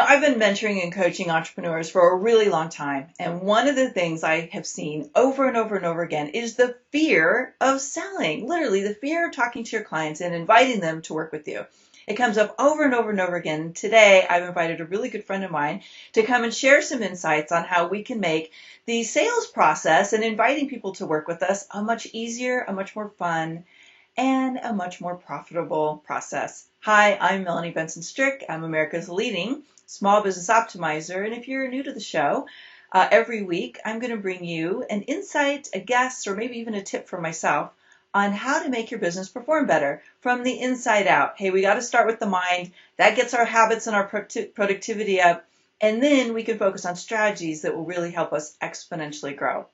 I've been mentoring and coaching entrepreneurs for a really long time. And one of the things I have seen over and over and over again is the fear of selling. Literally, the fear of talking to your clients and inviting them to work with you. It comes up over and over and over again. Today, I've invited a really good friend of mine to come and share some insights on how we can make the sales process and inviting people to work with us a much easier, a much more fun, and a much more profitable process. Hi, I'm Melanie Benson Strick. I'm America's leading small business optimizer. And if you're new to the show, every week I'm going to bring you an insight, a guest, or maybe even a tip from myself on how to make your business perform better from the inside out. Hey, we got to start with the mind. That gets our habits and our productivity up. And then we can focus on strategies that will really help us exponentially grow.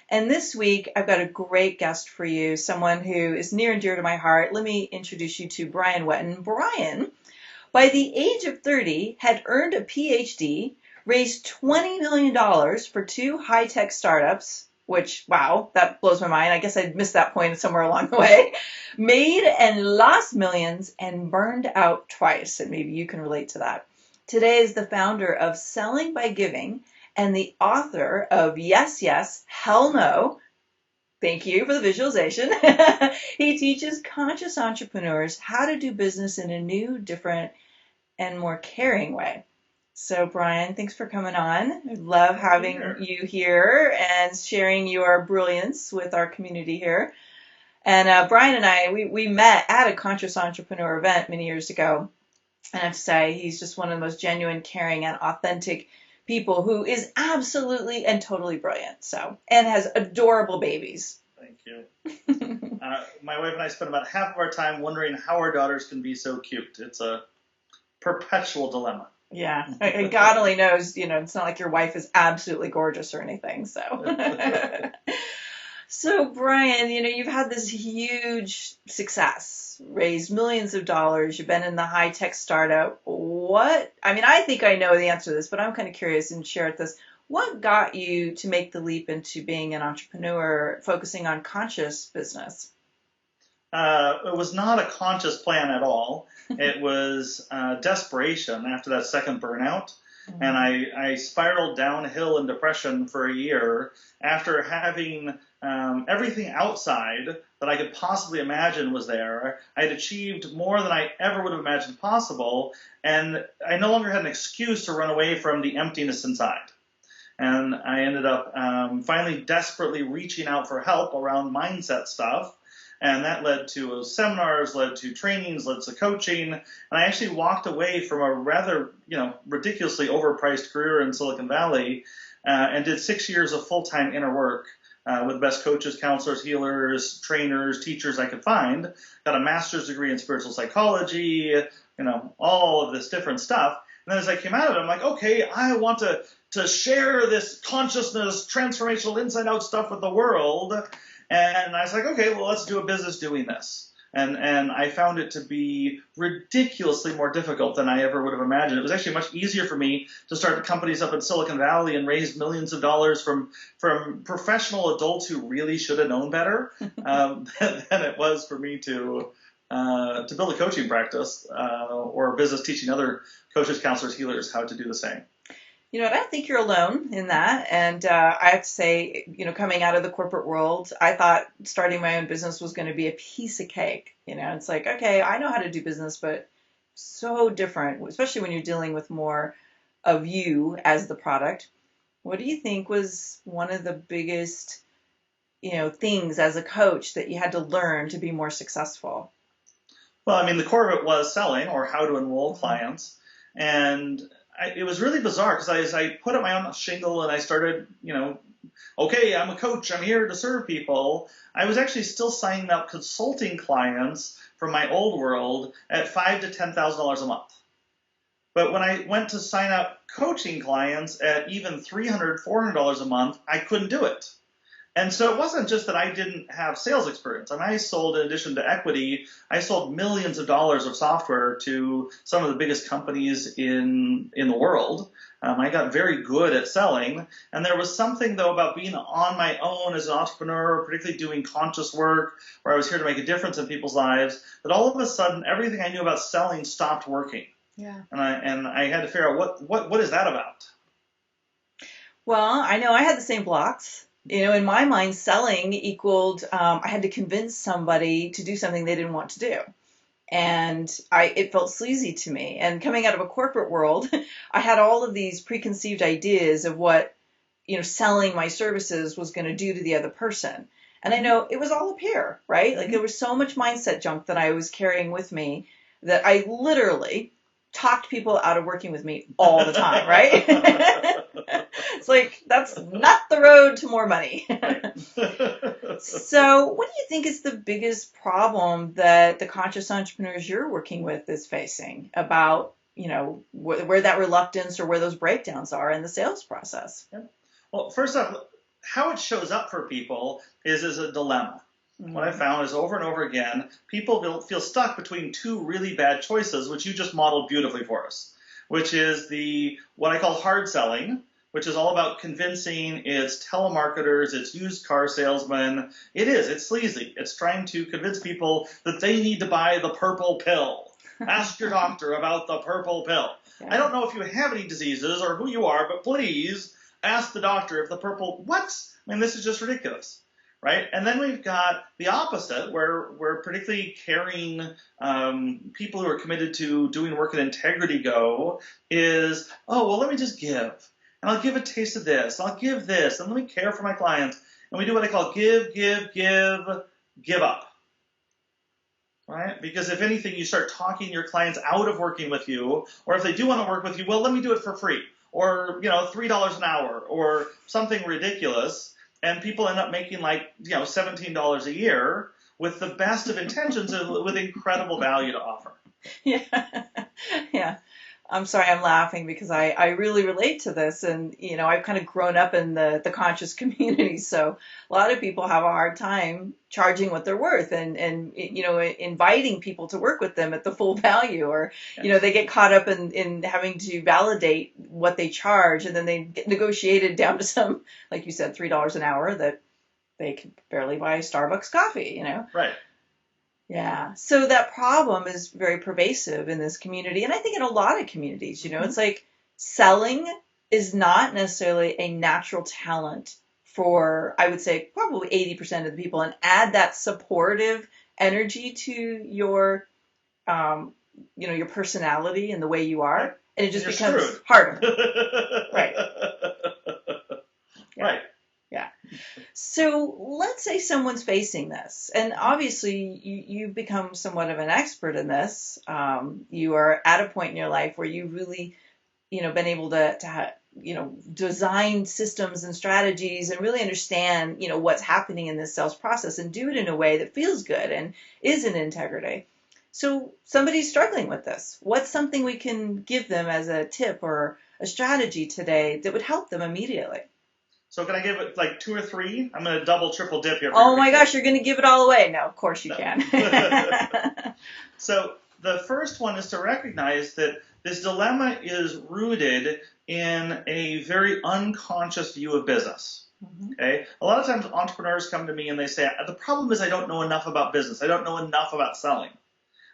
And this week, I've got a great guest for you, someone who is near and dear to my heart. Let me introduce you to Brian Whetten. Brian, by the age of 30, had earned a PhD, raised $20 million for two high-tech startups, which, wow, that blows my mind. I guess I missed that point somewhere along the way. Made and lost millions and burned out twice, and maybe you can relate to that. Today is the founder of Selling by Giving and the author of Yes, Yes, Hell No. Thank you for the visualization. He teaches conscious entrepreneurs how to do business in a new, different, and more caring way. So, Brian, thanks for coming on. I love having you here and sharing your brilliance with our community here. And Brian and I, we met at a conscious entrepreneur event many years ago. And I have to say, he's just one of the most genuine, caring, and authentic people who is absolutely and totally brilliant. So, and has adorable babies. Thank you. My wife and I spend about half of our time wondering how our daughters can be so cute. It's a perpetual dilemma. Yeah, God only knows, it's not like your wife is absolutely gorgeous or anything, so. So, Brian, you've had this huge success, raised millions of dollars, you've been in the high-tech startup. I think I know the answer to this, but I'm kind of curious and share this. What got you to make the leap into being an entrepreneur, focusing on conscious business? It was not a conscious plan at all. It was desperation after that second burnout. Mm-hmm. And I spiraled downhill in depression for a year after having everything outside that I could possibly imagine was there. I had achieved more than I ever would have imagined possible, and I no longer had an excuse to run away from the emptiness inside. And I ended up finally desperately reaching out for help around mindset stuff. And that led to seminars, led to trainings, led to coaching. And I actually walked away from a rather, ridiculously overpriced career in Silicon Valley and did 6 years of full-time inner work with the best coaches, counselors, healers, trainers, teachers I could find. Got a master's degree in spiritual psychology, all of this different stuff. And then as I came out of it, I'm like, okay, I want to share this consciousness, transformational inside-out stuff with the world. And I was like, okay, well, let's do a business doing this. And I found it to be ridiculously more difficult than I ever would have imagined. It was actually much easier for me to start companies up in Silicon Valley and raise millions of dollars from professional adults who really should have known better than it was for me to build a coaching practice or a business teaching other coaches, counselors, healers how to do the same. I don't think you're alone in that. And I have to say, coming out of the corporate world, I thought starting my own business was going to be a piece of cake. It's like, okay, I know how to do business, but so different, especially when you're dealing with more of you as the product. What do you think was one of the biggest, things as a coach that you had to learn to be more successful? Well, the core of it was selling or how to enroll clients. And it was really bizarre because as I put up my own shingle and I started, okay, I'm a coach, I'm here to serve people, I was actually still signing up consulting clients from my old world at $5,000 to $10,000 a month. But when I went to sign up coaching clients at even $300, $400 a month, I couldn't do it. And so it wasn't just that I didn't have sales experience. I sold, in addition to equity, I sold millions of dollars of software to some of the biggest companies in the world. I got very good at selling. And there was something, though, about being on my own as an entrepreneur, particularly doing conscious work, where I was here to make a difference in people's lives, that all of a sudden everything I knew about selling stopped working. Yeah. And I had to figure out what is that about? Well, I know I had the same blocks. In my mind, selling equaled I had to convince somebody to do something they didn't want to do. And it felt sleazy to me. And coming out of a corporate world, I had all of these preconceived ideas of what, selling my services was going to do to the other person. And I know it was all up here, right? Like there was so much mindset junk that I was carrying with me that I literally talked people out of working with me all the time, right? It's like, that's not the road to more money. So what do you think is the biggest problem that the conscious entrepreneurs you're working with is facing about, where that reluctance or where those breakdowns are in the sales process? Well, first off, how it shows up for people is a dilemma. Mm-hmm. What I found is over and over again, people feel stuck between two really bad choices, which you just modeled beautifully for us, which is what I call hard selling, which is all about convincing. It's telemarketers, it's used car salesmen. It's sleazy. It's trying to convince people that they need to buy the purple pill. Ask your doctor about the purple pill. Yeah. I don't know if you have any diseases or who you are, but please ask the doctor if the purple, what? I mean, this is just ridiculous, right? And then we've got the opposite, where particularly caring people who are committed to doing work in integrity is, oh, well, let me just give. And I'll give a taste of this, and I'll give this, and let me care for my clients. And we do what I call give up. Right? Because if anything, you start talking your clients out of working with you, or if they do want to work with you, well, let me do it for free, or $3 an hour, or something ridiculous, and people end up making $17 a year with the best of intentions and with incredible value to offer. Yeah, yeah. I'm sorry, I'm laughing because I really relate to this, and I've kind of grown up in the conscious community, so a lot of people have a hard time charging what they're worth and inviting people to work with them at the full value, or they get caught up in having to validate what they charge, and then they get negotiated down to some, like you said, $3 an hour that they can barely buy Starbucks coffee, Right. Yeah. So that problem is very pervasive in this community. And I think in a lot of communities, mm-hmm. It's like selling is not necessarily a natural talent for, I would say, probably 80% of the people. And add that supportive energy to your, your personality and the way you are. Right. And it just becomes screwed. Harder. Right. Yeah. Right. Yeah. So let's say someone's facing this, and obviously you've become somewhat of an expert in this. You are at a point in your life where you've really, been able to design systems and strategies and really understand, what's happening in this sales process and do it in a way that feels good and is in integrity. So somebody's struggling with this. What's something we can give them as a tip or a strategy today that would help them immediately? So can I give it like 2 or 3? I'm going to double, triple dip here. Oh my gosh, you're going to give it all away. No, of course you can. So the first one is to recognize that this dilemma is rooted in a very unconscious view of business. Mm-hmm. Okay. A lot of times entrepreneurs come to me and they say, the problem is I don't know enough about business. I don't know enough about selling.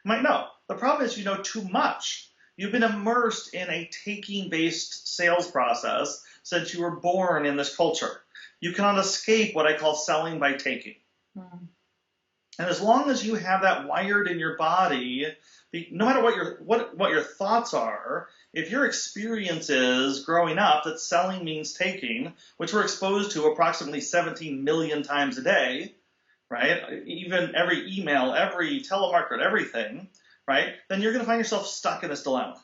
I'm like, no, the problem is you know too much. You've been immersed in a taking-based sales process since you were born in this culture. You cannot escape what I call selling by taking. Mm. And as long as you have that wired in your body, no matter what your thoughts are, if your experience is growing up that selling means taking, which we're exposed to approximately 17 million times a day, right? Even every email, every telemarketer, everything, right? Then you're going to find yourself stuck in this dilemma.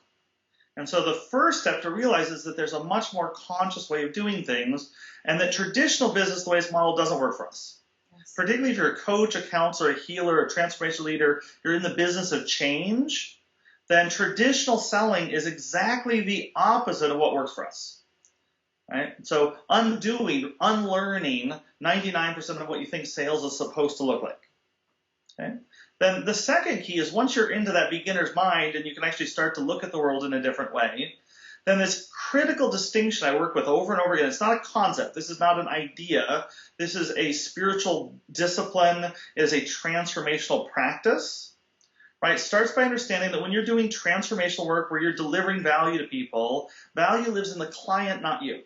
And so the first step to realize is that there's a much more conscious way of doing things, and that traditional business, the way it's modeled, doesn't work for us. Yes. Particularly if you're a coach, a counselor, a healer, a transformation leader, you're in the business of change, then traditional selling is exactly the opposite of what works for us. Right? So unlearning 99% of what you think sales is supposed to look like. Okay? Then the second key is once you're into that beginner's mind and you can actually start to look at the world in a different way, then this critical distinction I work with over and over again, it's not a concept. This is not an idea. This is a spiritual discipline. It is a transformational practice, right? It starts by understanding that when you're doing transformational work where you're delivering value to people, value lives in the client, not you.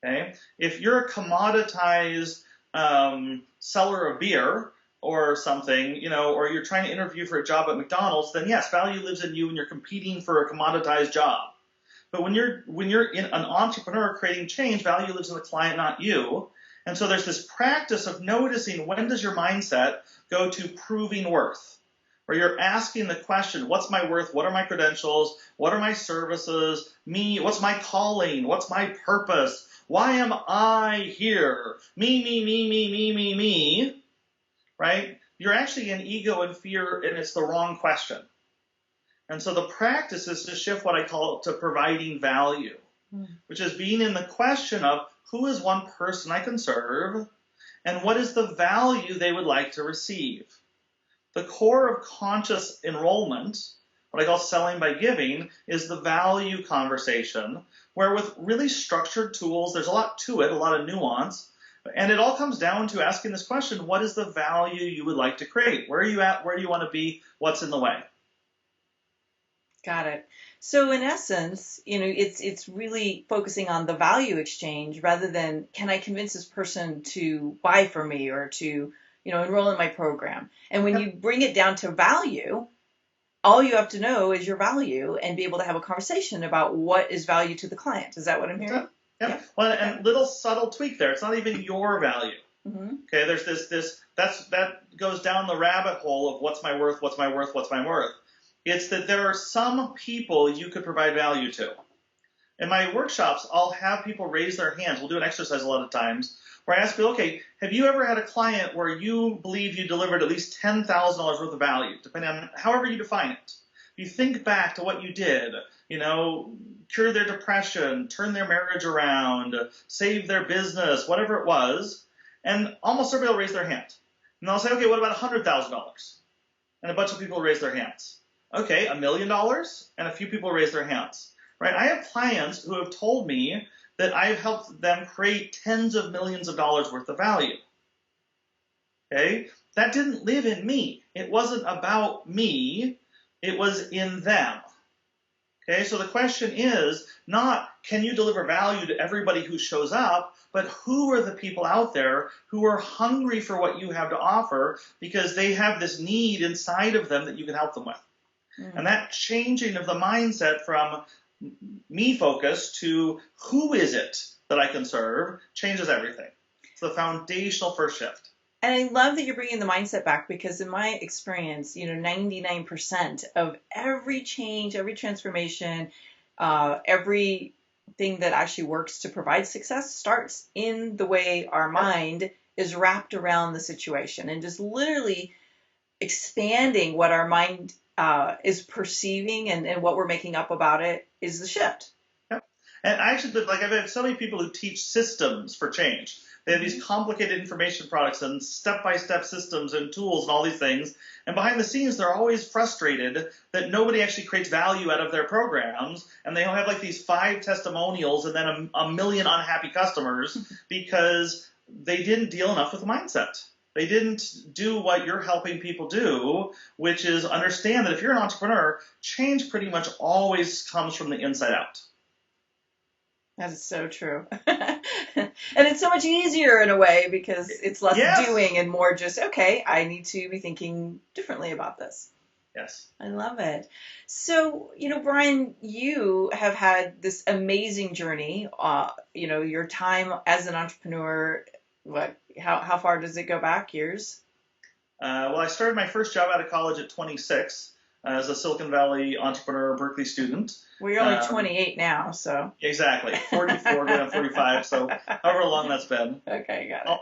Okay? If you're a commoditized seller of beer or something, or you're trying to interview for a job at McDonald's, then yes, value lives in you and you're competing for a commoditized job. But when you're in an entrepreneur creating change, value lives in the client, not you. And so there's this practice of noticing, when does your mindset go to proving worth? Where you're asking the question, what's my worth? What are my credentials? What are my services? What's my calling? What's my purpose? Why am I here? Me, right? You're actually in ego and fear, and it's the wrong question. And so the practice is to shift what I call to providing value, which is being in the question of who is one person I can serve and what is the value they would like to receive. The core of conscious enrollment, what I call selling by giving, is the value conversation, where with really structured tools, there's a lot to it, a lot of nuance, and it all comes down to asking this question, what is the value you would like to create? Where are you at? Where do you want to be? What's in the way? Got it. So in essence, it's really focusing on the value exchange rather than, can I convince this person to buy from me or to, enroll in my program? And when you bring it down to value, all you have to know is your value and be able to have a conversation about what is value to the client. Is that what I'm hearing? Yeah. Well, and little subtle tweak there. It's not even your value. Mm-hmm. Okay. There's that goes down the rabbit hole of what's my worth, what's my worth, what's my worth. It's that there are some people you could provide value to. In my workshops, I'll have people raise their hands. We'll do an exercise a lot of times where I ask people, okay, have you ever had a client where you believe you delivered at least $10,000 worth of value, depending on however you define it? You think back to what you did, cure their depression, turn their marriage around, save their business, whatever it was, and almost everybody will raise their hand. And they'll say, okay, what about $100,000? And a bunch of people raise their hands. Okay, $1 million, and a few people raise their hands. Right? I have clients who have told me that I've helped them create tens of millions of dollars worth of value. Okay? That didn't live in me. It wasn't about me. It was in them. Okay? So the question is not, can you deliver value to everybody who shows up, but who are the people out there who are hungry for what you have to offer because they have this need inside of them that you can help them with. Mm-hmm. And that changing of the mindset from me focus to who is it that I can serve changes everything. It's the foundational first shift. And I love that you're bringing the mindset back because in my experience, 99% of every change, every transformation, everything that actually works to provide success starts in the way our mind is wrapped around the situation and just literally expanding what our mind is perceiving and what we're making up about it is the shift. Yep. And I actually, I've had so many people who teach systems for change. They have these complicated information products and step-by-step systems and tools and all these things. And behind the scenes, they're always frustrated that nobody actually creates value out of their programs. And they have these 5 testimonials and then a million unhappy customers because they didn't deal enough with the mindset. They didn't do what you're helping people do, which is understand that if you're an entrepreneur, change pretty much always comes from the inside out. That is so true. And it's so much easier in a way because it's less doing and more just, okay, I need to be thinking differently about this. Yes. I love it. So, Brian, you have had this amazing journey, your time as an entrepreneur. How far does it go back? Years? Well, I started my first job out of college at 26 as a Silicon Valley entrepreneur, Berkeley student. Well, you're only 28 now, so. Exactly. 44, going on 45, so however long that's been. Okay, got it.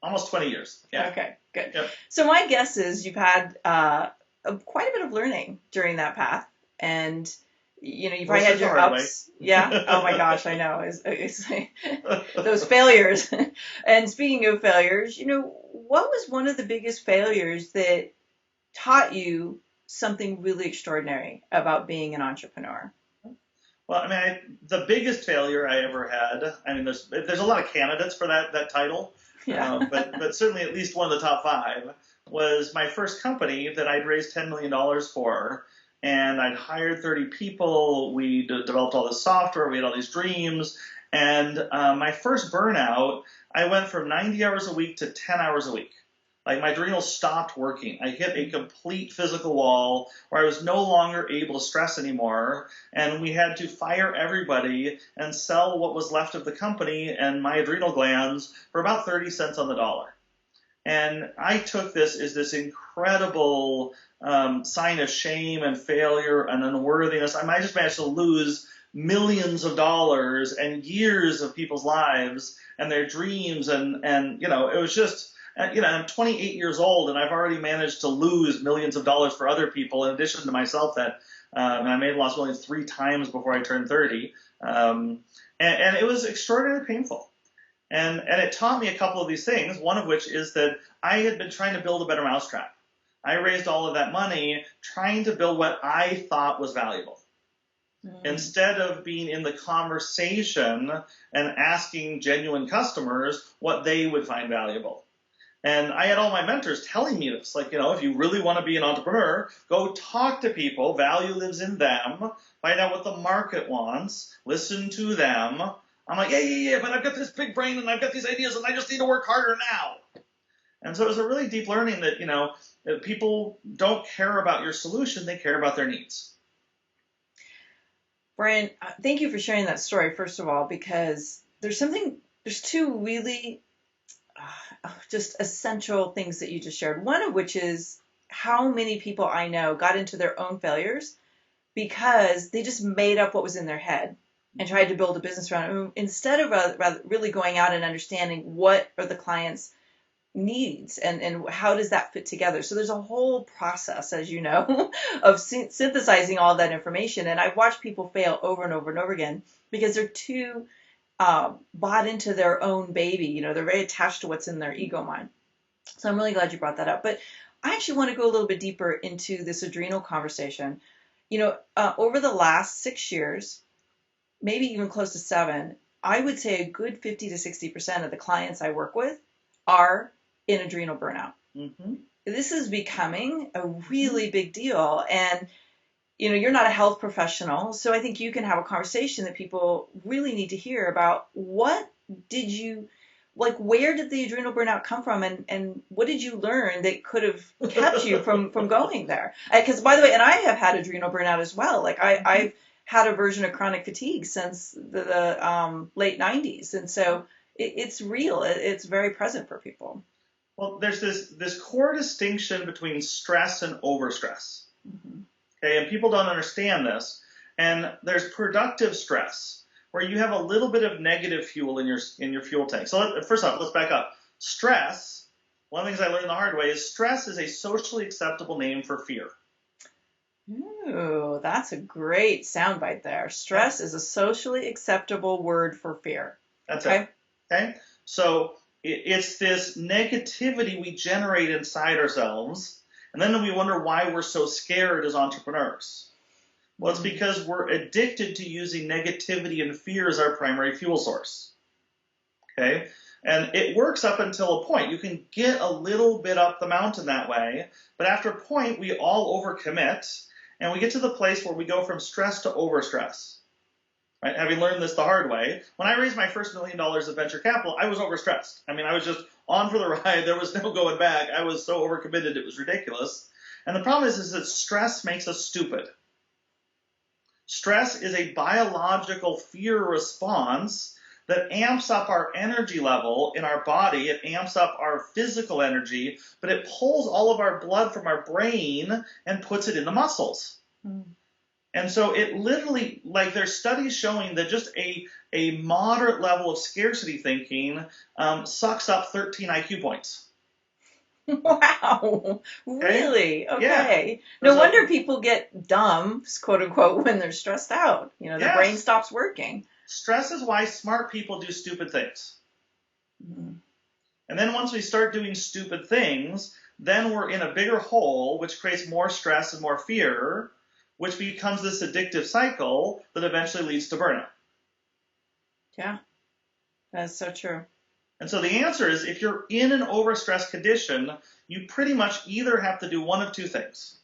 Almost 20 years. Yeah. Okay, good. Yep. So my guess is you've had quite a bit of learning during that path, and you've probably had your ups. Yeah. Oh my gosh, I know. It's those failures. And speaking of failures, what was one of the biggest failures that taught you something really extraordinary about being an entrepreneur? Well, the biggest failure I ever had, there's a lot of candidates for that title. Yeah. But certainly at least one of the top five was my first company that I'd raised $10 million for. And I'd hired 30 people. We developed all this software. We had all these dreams. And my first burnout, I went from 90 hours a week to 10 hours a week. Like my adrenals stopped working. I hit a complete physical wall where I was no longer able to stress anymore. And we had to fire everybody and sell what was left of the company and my adrenal glands for about 30 cents on the dollar. And I took this as this incredible sign of shame and failure and unworthiness. I just managed to lose millions of dollars and years of people's lives and their dreams. And it was just, I'm 28 years old and I've already managed to lose millions of dollars for other people in addition to myself that I may have lost millions 3 times before I turned 30. And it was extraordinarily painful. And it taught me a couple of these things, one of which is that I had been trying to build a better mousetrap. I raised all of that money trying to build what I thought was valuable. Instead of being in the conversation and asking genuine customers what they would find valuable. And I had all my mentors telling me this, like, if you really want to be an entrepreneur, go talk to people. Value lives in them. Find out what the market wants. Listen to them. I'm like, yeah, but I've got this big brain and I've got these ideas and I just need to work harder now. And so it was a really deep learning that, that people don't care about your solution. They care about their needs. Brian, thank you for sharing that story, first of all, because there's 2 really just essential things that you just shared. One of which is how many people I know got into their own failures because they just made up what was in their head and tried to build a business around it instead of rather really going out and understanding what are the client's needs and how does that fit together. So there's a whole process, as you know, of synthesizing all that information. And I've watched people fail over and over and over again because they're too bought into their own baby. They're very attached to what's in their ego mind. So I'm really glad you brought that up. But I actually want to go a little bit deeper into this adrenal conversation. Over the last 6 years, maybe even close to 7, I would say a good 50 to 60% of the clients I work with are in adrenal burnout. Mm-hmm. This is becoming a really big deal. And, you're not a health professional, so I think you can have a conversation that people really need to hear about. Where did the adrenal burnout come from, and what did you learn that could have kept you from going there? Because, by the way, and I have had adrenal burnout as well. Like I've had a version of chronic fatigue since the late 90s. And so it's real. It's very present for people. Well, there's this core distinction between stress and overstress. Mm-hmm. Okay, and people don't understand this. And there's productive stress, where you have a little bit of negative fuel in your fuel tank. So first off, let's back up. Stress, one of the things I learned the hard way is stress is a socially acceptable name for fear. Ooh, that's a great soundbite there. Stress is a socially acceptable word for fear. That's it. Okay? So it's this negativity we generate inside ourselves, and then we wonder why we're so scared as entrepreneurs. Well, it's because we're addicted to using negativity and fear as our primary fuel source. Okay? And it works up until a point. You can get a little bit up the mountain that way, but after a point, we all overcommit, and we get to the place where we go from stress to overstress. Right? Having learned this the hard way, when I raised my first $1 million of venture capital, I was overstressed. I mean, I was just on for the ride. There was no going back. I was so overcommitted, it was ridiculous. And the problem is that stress makes us stupid. Stress is a biological fear response that amps up our energy level in our body. It amps up our physical energy, but it pulls all of our blood from our brain and puts it in the muscles. Mm. And so it literally, like there's studies showing that just a moderate level of scarcity thinking sucks up 13 IQ points. Wow. Really? Okay. Yeah. No wonder people get dumb, quote unquote, when they're stressed out. Their brain stops working. Stress is why smart people do stupid things. Mm-hmm. And then once we start doing stupid things, then we're in a bigger hole, which creates more stress and more fear, which becomes this addictive cycle that eventually leads to burnout. Yeah, that's so true. And so the answer is, if you're in an overstressed condition, you pretty much either have to do one of two things.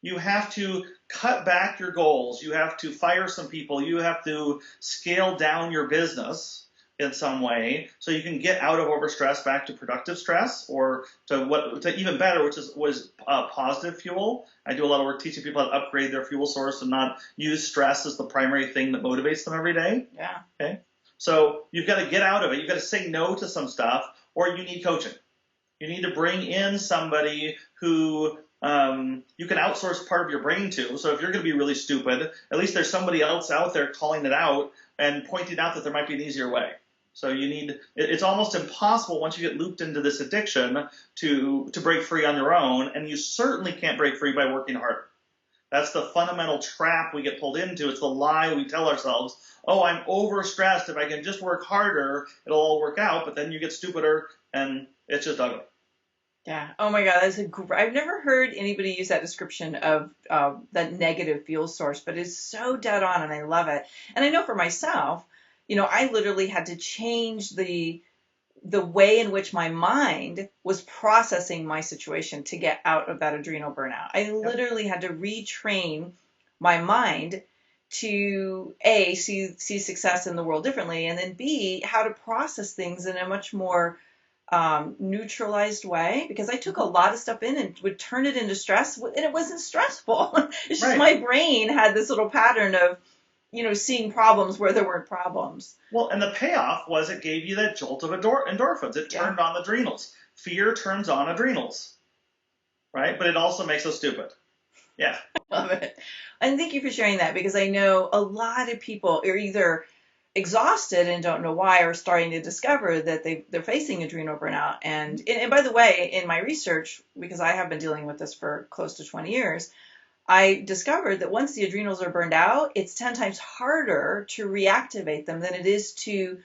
You have to cut back your goals. You have to fire some people. You have to scale down your business in some way so you can get out of overstress back to productive stress, or to even better, which was positive fuel. I do a lot of work teaching people how to upgrade their fuel source and not use stress as the primary thing that motivates them every day. Yeah. Okay. So you've got to get out of it. You've got to say no to some stuff, or you need coaching. You need to bring in somebody who you can outsource part of your brain to. So if you're going to be really stupid, at least there's somebody else out there calling it out and pointing out that there might be an easier way. So it's almost impossible once you get looped into this addiction to break free on your own, and you certainly can't break free by working harder. That's the fundamental trap we get pulled into. It's the lie we tell ourselves, oh, I'm overstressed. If I can just work harder, it'll all work out. But then you get stupider, and it's just ugly. Yeah. Oh my God, I've never heard anybody use that description of that negative fuel source, but it's so dead on, and I love it. And I know for myself, I literally had to change the way in which my mind was processing my situation to get out of that adrenal burnout. I literally had to retrain my mind to A, see success in the world differently, and then B, how to process things in a much more neutralized way, because I took a lot of stuff in and would turn it into stress, and it wasn't stressful. It's just my brain had this little pattern of, seeing problems where there weren't problems. Well, and the payoff was it gave you that jolt of endorphins. It turned on the adrenals. Fear turns on adrenals, right? But it also makes us stupid. Yeah. I love it. And thank you for sharing that, because I know a lot of people are either exhausted and don't know why, or starting to discover that they're facing adrenal burnout. And by the way, in my research, because I have been dealing with this for close to 20 years, I discovered that once the adrenals are burned out, it's 10 times harder to reactivate them than it is to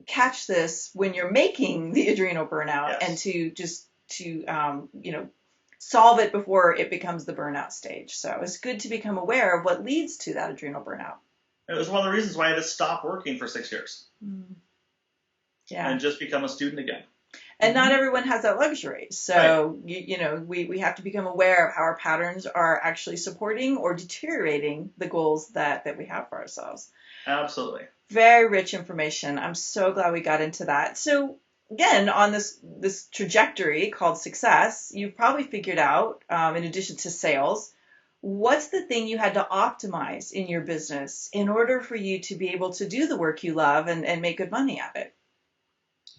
catch this when you're making the adrenal burnout, and to solve it before it becomes the burnout stage. So it's good to become aware of what leads to that adrenal burnout. It was one of the reasons why I had to stop working for 6 years. Yeah. And just become a student again. And not everyone has that luxury. So, we have to become aware of how our patterns are actually supporting or deteriorating the goals that we have for ourselves. Absolutely. Very rich information. I'm so glad we got into that. So, again, on this trajectory called success, you've probably figured out, in addition to sales, what's the thing you had to optimize in your business in order for you to be able to do the work you love and make good money at it?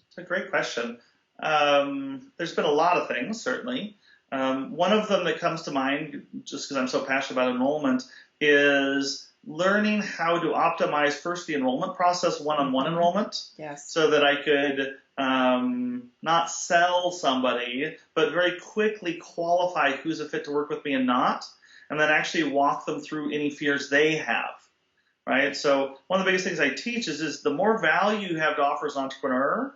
It's a great question. There's been a lot of things, certainly. One of them that comes to mind, just because I'm so passionate about enrollment, is learning how to optimize first the enrollment process, one-on-one enrollment, so that I could not sell somebody, but very quickly qualify who's a fit to work with me and not, and then actually walk them through any fears they have. Right? So one of the biggest things I teach is the more value you have to offer as an entrepreneur,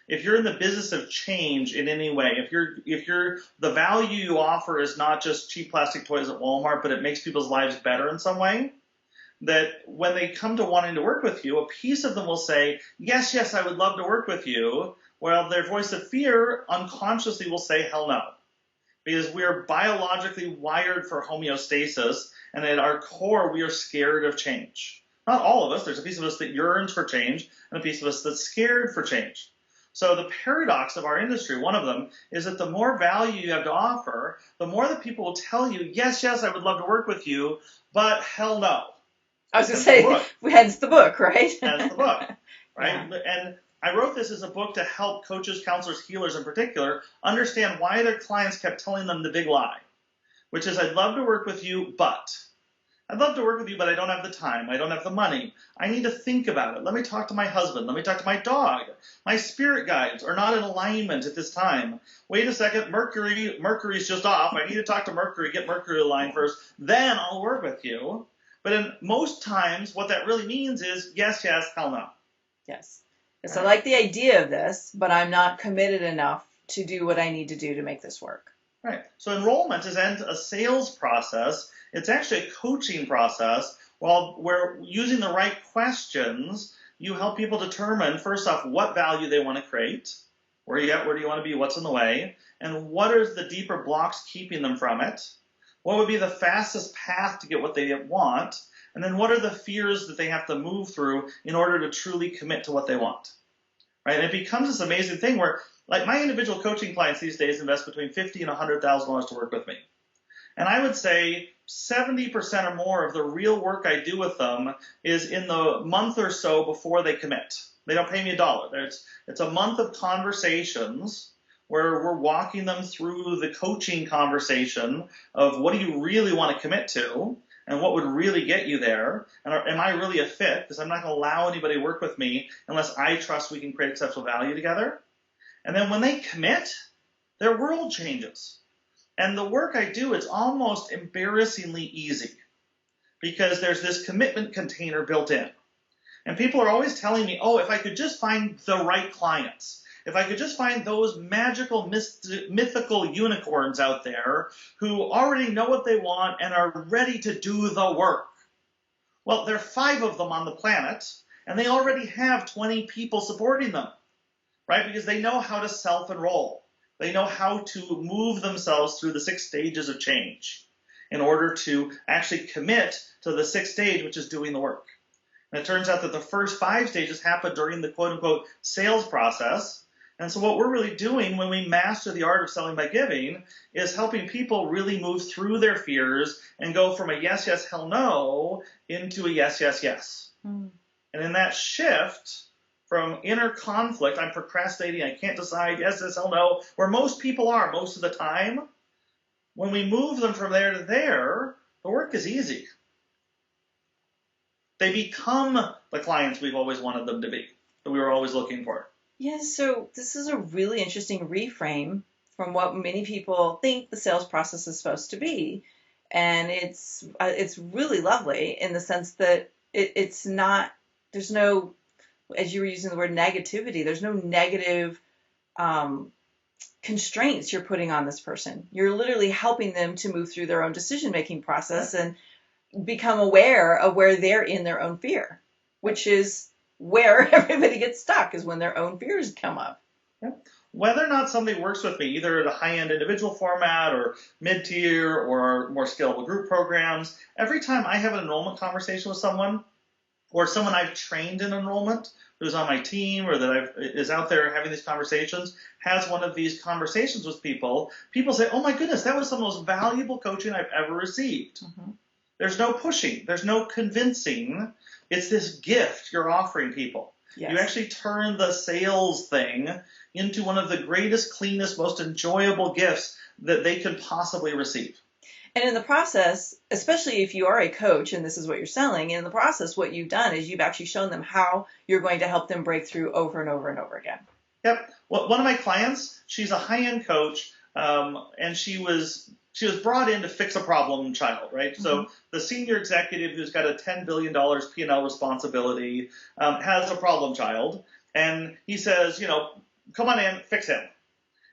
if you're in the business of change in any way, if the value you offer is not just cheap plastic toys at Walmart, but it makes people's lives better in some way, that when they come to wanting to work with you, a piece of them will say, yes, I would love to work with you. Well, their voice of fear unconsciously will say, hell no. Because we are biologically wired for homeostasis, and at our core, we are scared of change. Not all of us. There's a piece of us that yearns for change, and a piece of us that's scared for change. So the paradox of our industry, one of them, is that the more value you have to offer, the more that people will tell you, yes, I would love to work with you, but hell no. I was going to say, hence the book, right? Hence the book, right? Yeah. And I wrote this as a book to help coaches, counselors, healers in particular, understand why their clients kept telling them the big lie, which is, I'd love to work with you, but I don't have the time. I don't have the money. I need to think about it. Let me talk to my husband. Let me talk to my dog. My spirit guides are not in alignment at this time. Wait a second. Mercury's just off. I need to talk to Mercury, get Mercury aligned first. Then I'll work with you. But in most times, what that really means is yes, hell no. Yes. So I like the idea of this, but I'm not committed enough to do what I need to do to make this work. Right. So enrollment isn't a sales process. It's actually a coaching process. While we're using the right questions you help people determine, first off, what value they want to create, where are you at, where do you want to be, what's in the way, and what are the deeper blocks keeping them from it, what would be the fastest path to get what they want, and then what are the fears that they have to move through in order to truly commit to what they want, right? And it becomes this amazing thing where, like, my individual coaching clients these days invest between $50,000 and $100,000 to work with me. And I would say 70% or more of the real work I do with them is in the month or so before they commit. They don't pay me $1. It's a month of conversations where we're walking them through the coaching conversation of what do you really want to commit to and what would really get you there, and am I really a fit? Because I'm not going to allow anybody to work with me unless I trust we can create exceptional value together. And then when they commit, their world changes. And the work I do is almost embarrassingly easy because there's this commitment container built in. And people are always telling me, oh, if I could just find the right clients, if I could just find those magical, mythical unicorns out there who already know what they want and are ready to do the work. Well, there are 5 of them on the planet, and they already have 20 people supporting them, right? Because they know how to self-enroll. They know how to move themselves through the 6 stages of change in order to actually commit to the 6th stage, which is doing the work. And it turns out that the first 5 stages happen during the quote-unquote sales process. And so what we're really doing when we master the art of selling by giving is helping people really move through their fears and go from a yes, yes, hell no into a yes, yes, yes. Mm. And in that shift from inner conflict, I'm procrastinating, I can't decide, yes, yes, hell no, where most people are most of the time, when we move them from there to there, the work is easy. They become the clients we've always wanted them to be, that we were always looking for. Yes, so this is a really interesting reframe from what many people think the sales process is supposed to be. And it's really lovely in the sense that it's not, there's no, as you were using the word negativity, there's no negative constraints you're putting on this person. You're literally helping them to move through their own decision-making process and become aware of where they're in their own fear, which is where everybody gets stuck, is when their own fears come up. Yeah. Whether or not somebody works with me, either at a high-end individual format or mid-tier or more scalable group programs, every time I have an enrollment conversation with someone, or someone I've trained in enrollment who's on my team or that is out there having these conversations, has one of these conversations with people, people say, oh my goodness, that was the most valuable coaching I've ever received. Mm-hmm. There's no pushing. There's no convincing. It's this gift you're offering people. Yes. You actually turn the sales thing into one of the greatest, cleanest, most enjoyable gifts that they could possibly receive. And in the process, especially if you are a coach and this is what you're selling, in the process, what you've done is you've actually shown them how you're going to help them break through over and over and over again. Yep. Well, one of my clients, she's a high-end coach, and she was brought in to fix a problem child, right? Mm-hmm. So the senior executive who's got a $10 billion P&L responsibility has a problem child, and he says, come on in, fix him.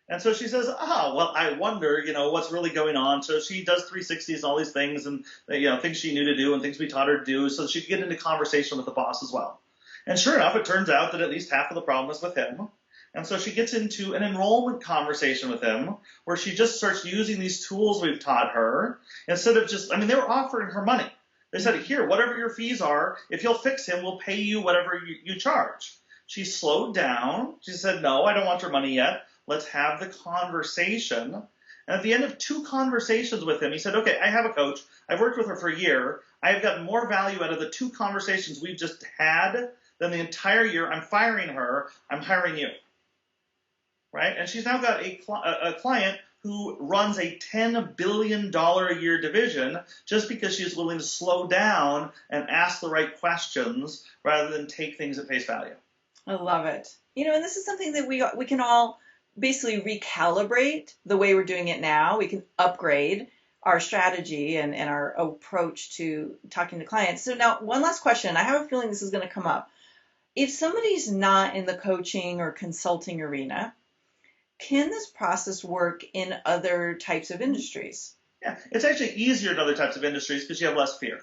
And so she says, well, I wonder, what's really going on. So she does 360s and all these things and, things she knew to do and things we taught her to do so she could get into conversation with the boss as well. And sure enough, it turns out that at least half of the problem is with him. And so she gets into an enrollment conversation with him where she just starts using these tools we've taught her instead of they were offering her money. They said, here, whatever your fees are, if you'll fix him, we'll pay you whatever you charge. She slowed down. She said, no, I don't want your money yet. Let's have the conversation. And at the end of 2 conversations with him, he said, okay, I have a coach. I've worked with her for a year. I've gotten more value out of the 2 conversations we've just had than the entire year. I'm firing her. I'm hiring you. Right? And she's now got a client who runs a $10 billion a year division just because she's willing to slow down and ask the right questions rather than take things at face value. I love it. And this is something that we can all basically recalibrate the way we're doing it now. We can upgrade our strategy and our approach to talking to clients. So now, one last question. I have a feeling this is going to come up. If somebody's not in the coaching or consulting arena, can this process work in other types of industries? Yeah, it's actually easier in other types of industries because you have less fear.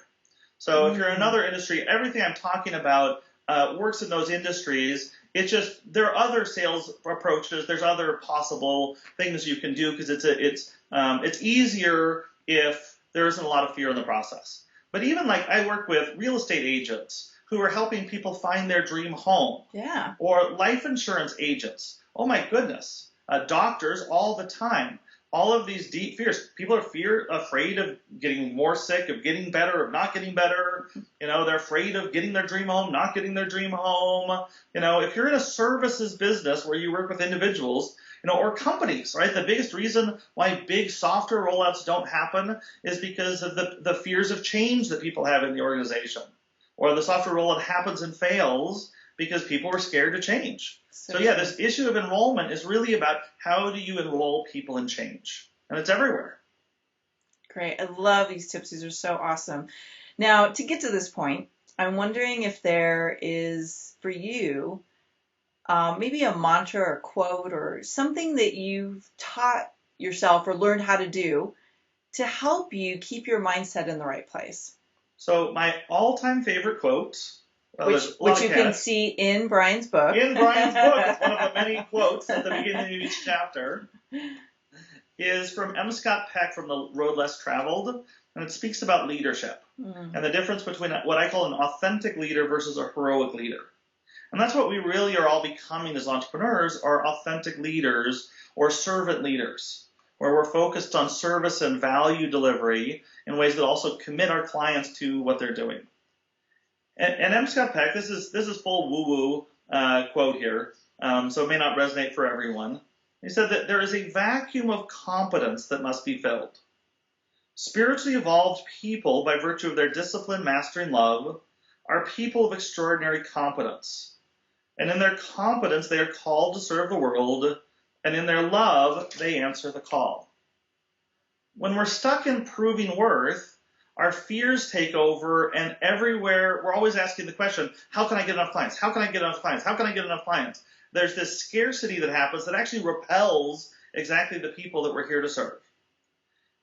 So if you're in another industry, everything I'm talking about works in those industries. It's just there are other sales approaches. There's other possible things you can do because it's easier if there isn't a lot of fear in the process. But even like I work with real estate agents who are helping people find their dream home. Yeah. Or life insurance agents. Oh my goodness. Doctors all the time. All of these deep fears. People are afraid of getting more sick, of getting better, of not getting better. They're afraid of getting their dream home, not getting their dream home. If you're in a services business where you work with individuals, or companies, right? The biggest reason why big software rollouts don't happen is because of the fears of change that people have in the organization. Or the software rollout happens and fails because people are scared to change. So yeah, this issue of enrollment is really about how do you enroll people in change? And it's everywhere. Great. I love these tips. These are so awesome. Now, to get to this point, I'm wondering if there is, for you, maybe a mantra or quote or something that you've taught yourself or learned how to do to help you keep your mindset in the right place. So my all-time favorite quote, which you can see in Brian's book. In Brian's book, it's one of the many quotes at the beginning of each chapter, is from M. Scott Peck from The Road Less Traveled, and it speaks about leadership and the difference between what I call an authentic leader versus a heroic leader. And that's what we really are all becoming as entrepreneurs, are authentic leaders or servant leaders, where we're focused on service and value delivery in ways that also commit our clients to what they're doing. And M. Scott Peck, this is full woo-woo quote here, so it may not resonate for everyone. He said that there is a vacuum of competence that must be filled. Spiritually evolved people, by virtue of their discipline, mastery, and love, are people of extraordinary competence. And in their competence, they are called to serve the world, and in their love, they answer the call. When we're stuck in proving worth, our fears take over, and everywhere we're always asking the question, how can I get enough clients? How can I get enough clients? How can I get enough clients? There's this scarcity that happens that actually repels exactly the people that we're here to serve.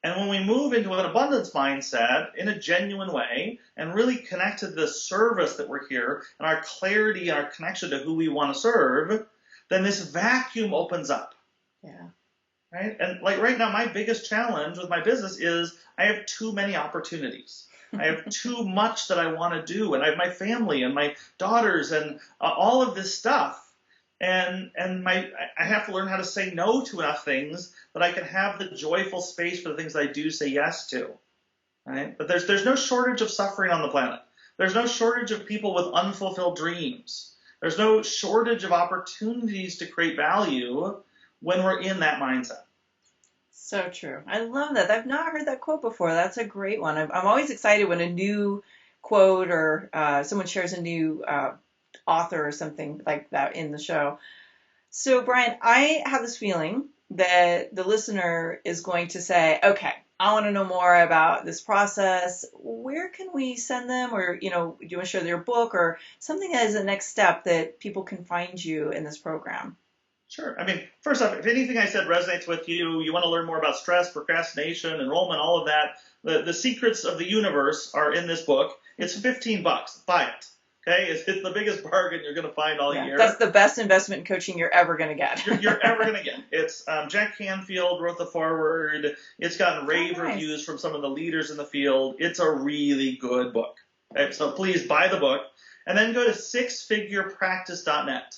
And when we move into an abundance mindset in a genuine way and really connect to the service that we're here and our clarity and our connection to who we want to serve, then this vacuum opens up. Yeah. Right? And like right now, my biggest challenge with my business is I have too many opportunities. I have too much that I want to do, and I have my family and my daughters and all of this stuff. And I have to learn how to say no to enough things that I can have the joyful space for the things I do say yes to. Right? But there's no shortage of suffering on the planet. There's no shortage of people with unfulfilled dreams. There's no shortage of opportunities to create value when we're in that mindset. So true. I love that. I've not heard that quote before. That's a great one. I'm always excited when a new quote or someone shares a new author or something like that in the show. So, Brian, I have this feeling that the listener is going to say, okay, I want to know more about this process. Where can we send them? Or, do you want to share their book or something as a next step that people can find you in this program? Sure. I mean, first off, if anything I said resonates with you, you want to learn more about stress, procrastination, enrollment, all of that, the secrets of the universe are in this book. It's $15. Buy it. Okay? It's the biggest bargain you're going to find all year. That's the best investment in coaching you're ever going to get. you're ever going to get. It's Jack Canfield wrote the foreword. It's gotten rave reviews from some of the leaders in the field. It's a really good book. Okay? So please buy the book. And then go to sixfigurepractice.net.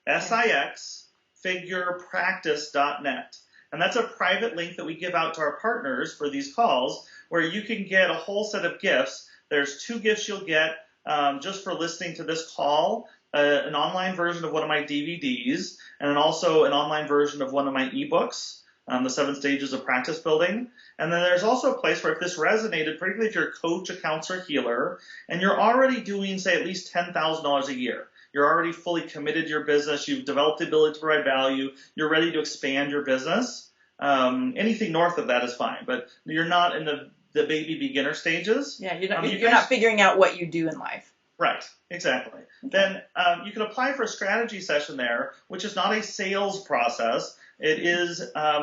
SIXfigurepractice.net. And that's a private link that we give out to our partners for these calls where you can get a whole set of gifts. There's 2 gifts you'll get just for listening to this call, an online version of one of my DVDs, and also an online version of one of my ebooks, the 7 Stages of Practice Building. And then there's also a place where if this resonated, particularly if you're a coach, a counselor, healer, and you're already doing, say, at least $10,000 a year, you're already fully committed to your business, you've developed the ability to provide value, you're ready to expand your business, anything north of that is fine, but you're not in the baby beginner stages. Yeah, you're not figuring out what you do in life. Right, exactly. Okay. Then you can apply for a strategy session there, which is not a sales process. It is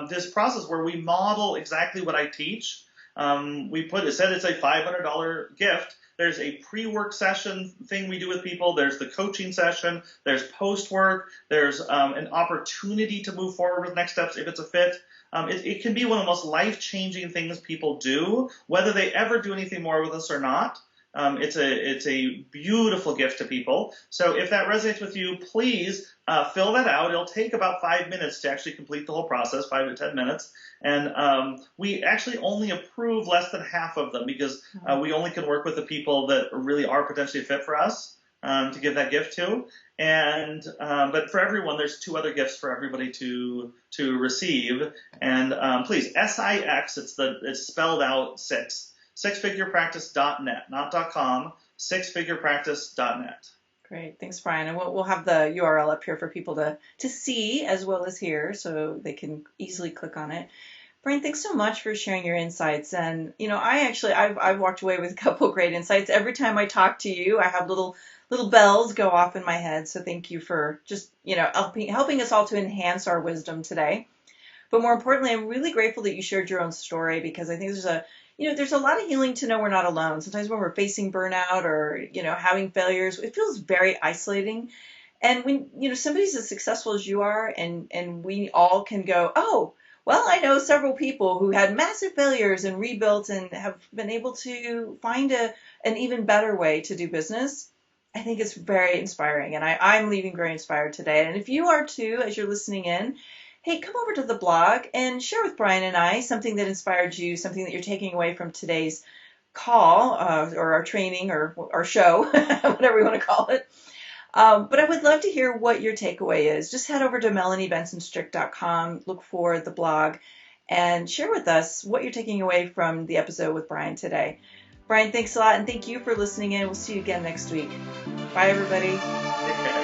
this process where we model exactly what I teach. It said it's a $500 gift. There's a pre-work session thing we do with people. There's the coaching session. There's post-work. There's an opportunity to move forward with next steps if it's a fit. It can be one of the most life-changing things people do, whether they ever do anything more with us or not. It's a beautiful gift to people. So if that resonates with you, please fill that out. It'll take about 5 minutes to actually complete the whole process, 5 to 10 minutes. And we actually only approve less than half of them because we only can work with the people that really are potentially fit for us to give that gift to. And but for everyone, there's 2 other gifts for everybody to receive. And please, SIX, it's spelled out 6. sixfigurepractice.net, not .com, sixfigurepractice.net. Great. Thanks, Brian. And we'll have the URL up here for people to see as well as hear, so they can easily click on it. Brian, thanks so much for sharing your insights. And, I've walked away with a couple great insights. Every time I talk to you, I have little bells go off in my head. So thank you for just, helping us all to enhance our wisdom today. But more importantly, I'm really grateful that you shared your own story, because I think there's a lot of healing to know we're not alone. Sometimes when we're facing burnout or, having failures, it feels very isolating. And when, somebody's as successful as you are, and we all can go, oh, well, I know several people who had massive failures and rebuilt and have been able to find an even better way to do business. I think it's very inspiring, and I'm leaving very inspired today. And if you are too, as you're listening in, hey, come over to the blog and share with Brian and I something that inspired you, something that you're taking away from today's call or our training or our show, whatever you want to call it. But I would love to hear what your takeaway is. Just head over to melaniebensonstrick.com, look for the blog, and share with us what you're taking away from the episode with Brian today. Brian, thanks a lot, and thank you for listening in. We'll see you again next week. Bye, everybody. Take care.